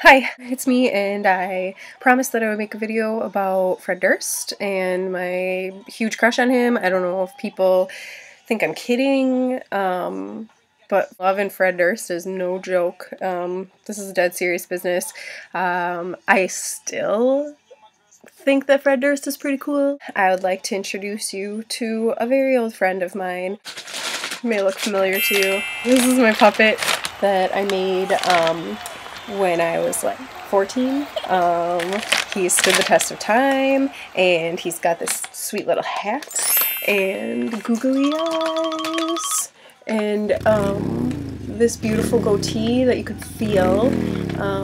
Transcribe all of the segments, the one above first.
Hi, it's me, and I promised that I would make a video about Fred Durst and my huge crush on him. I don't know if people think I'm kidding, but loving Fred Durst is no joke. This is dead serious business. I still think that Fred Durst is pretty cool. I would like to introduce you to a very old friend of mine. May look familiar to you. This is my puppet that I made when I was like 14. He stood the test of time, and he's got this sweet little hat and googly eyes and this beautiful goatee that you could feel.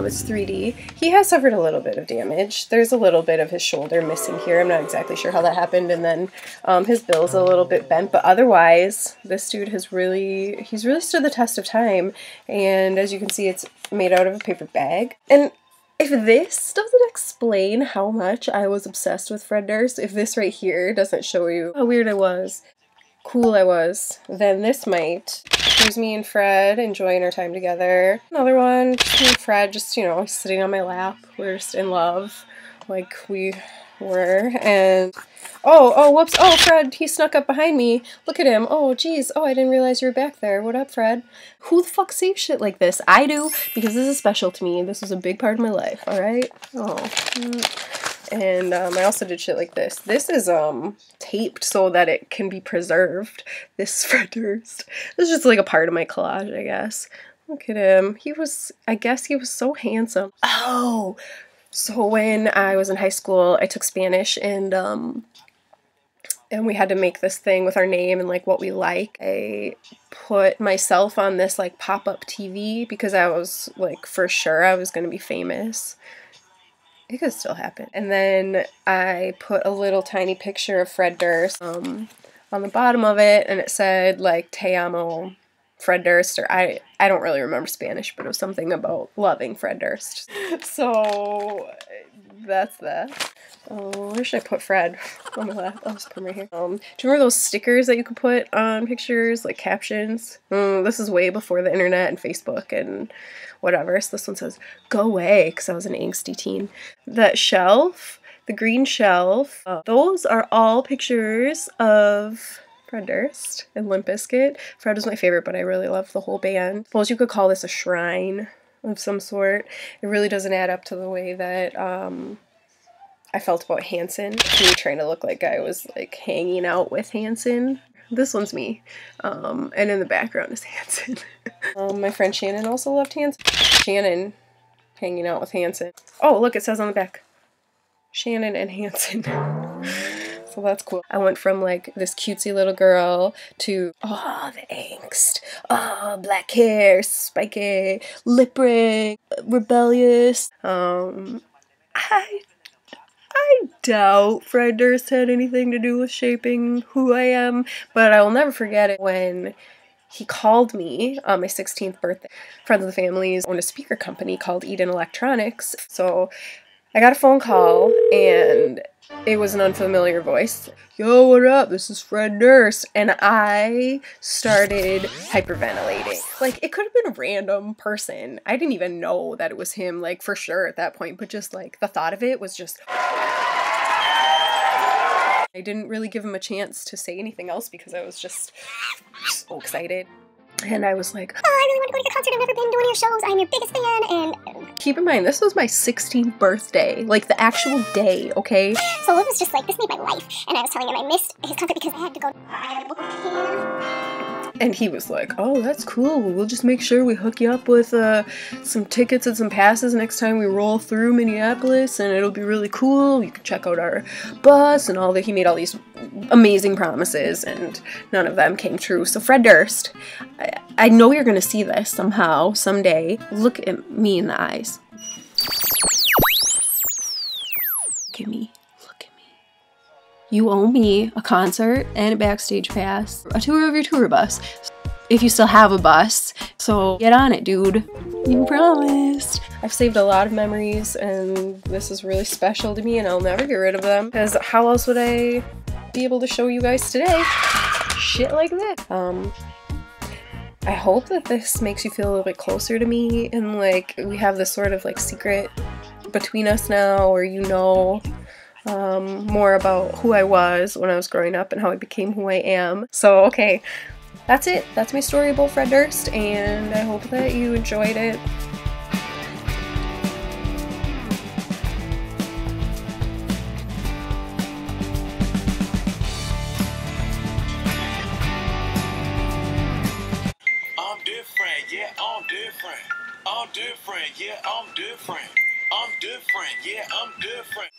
It's 3D. He has suffered a little bit of damage. There's a little bit of his shoulder missing here. I'm not exactly sure how that happened, and then his bill's a little bit bent, but otherwise this dude he's really stood the test of time. And as you can see, it's made out of a paper bag. And if this doesn't explain how much I was obsessed with Fred Durst, if this right here doesn't show you how weird I was, cool I was, then this might. Here's me and Fred enjoying our time together. Another one, just me and Fred, just, you know, sitting on my lap. We're just in love, like we were. And oh, whoops, oh, Fred, he snuck up behind me. Look at him. Oh, geez. Oh, I didn't realize you were back there. What up, Fred? Who the fuck saves shit like this? I do, because this is special to me. This is a big part of my life, alright? Oh. And I also did shit like this. This is taped so that it can be preserved. This Fred Durst. This is just like a part of my collage, I guess. Look at him. I guess he was so handsome. Oh! So when I was in high school, I took Spanish, and we had to make this thing with our name and like what we like. I put myself on this like pop-up TV because I was like for sure I was gonna be famous. It could still happen. And then I put a little tiny picture of Fred Durst on the bottom of it, and it said like "Te amo, Fred Durst," or I don't really remember Spanish, but it was something about loving Fred Durst. So that's that. Oh, where should I put Fred? On my lap. I'll just put him right here. Do you remember those stickers that you could put on pictures, like captions? This is way before the internet and Facebook and whatever. So this one says, "Go away," because I was an angsty teen. That shelf, the green shelf, those are all pictures of Fred Durst and Limp Bizkit. Fred was my favorite, but I really loved the whole band. Suppose you could call this a shrine of some sort. It really doesn't add up to the way that I felt about Hanson. Me trying to look like I was like hanging out with Hanson. This one's me. And in the background is Hanson. My friend Shannon also loved Hanson. Shannon hanging out with Hanson. Oh, look, it says on the back, Shannon and Hanson. So that's cool. I went from like this cutesy little girl to, oh, the angst. Oh, black hair, spiky, lip ring, rebellious. I doubt Fred Durst had anything to do with shaping who I am, but I will never forget it when he called me on my 16th birthday. Friends of the family's owned a speaker company called Eden Electronics, so I got a phone call, and it was an unfamiliar voice. "Yo, what up? This is Fred Durst." And I started hyperventilating. Like, it could have been a random person. I didn't even know that it was him, like, for sure at that point, but just, like, the thought of it was just... I didn't really give him a chance to say anything else because I was just so excited. And I was like, "Oh, I really want to go to your concert. I've never been to one of your shows. I'm your biggest fan." And keep in mind, this was my 16th birthday. Like, the actual day, okay? So Liv was just like, this made my life. And I was telling him I missed his concert because I had to go. I had to book a can. And he was like, "Oh, that's cool. We'll just make sure we hook you up with some tickets and some passes next time we roll through Minneapolis, and it'll be really cool. You can check out our bus," and all that. He made all these amazing promises, and none of them came true. So Fred Durst, I know you're gonna see this somehow, someday. Look at me in the eyes. Look at me. You owe me a concert and a backstage pass, a tour of your tour bus, if you still have a bus. So get on it, dude. You promised. I've saved a lot of memories, and this is really special to me, and I'll never get rid of them, because how else would I be able to show you guys today shit like this? I hope that this makes you feel a little bit closer to me, and like we have this sort of like secret between us now, or more about who I was when I was growing up and how I became who I am. So okay, that's it. That's my story about Fred Durst, and I hope that you enjoyed it. I'm different, yeah, I'm different. I'm different, yeah, I'm different. I'm different, yeah, I'm different.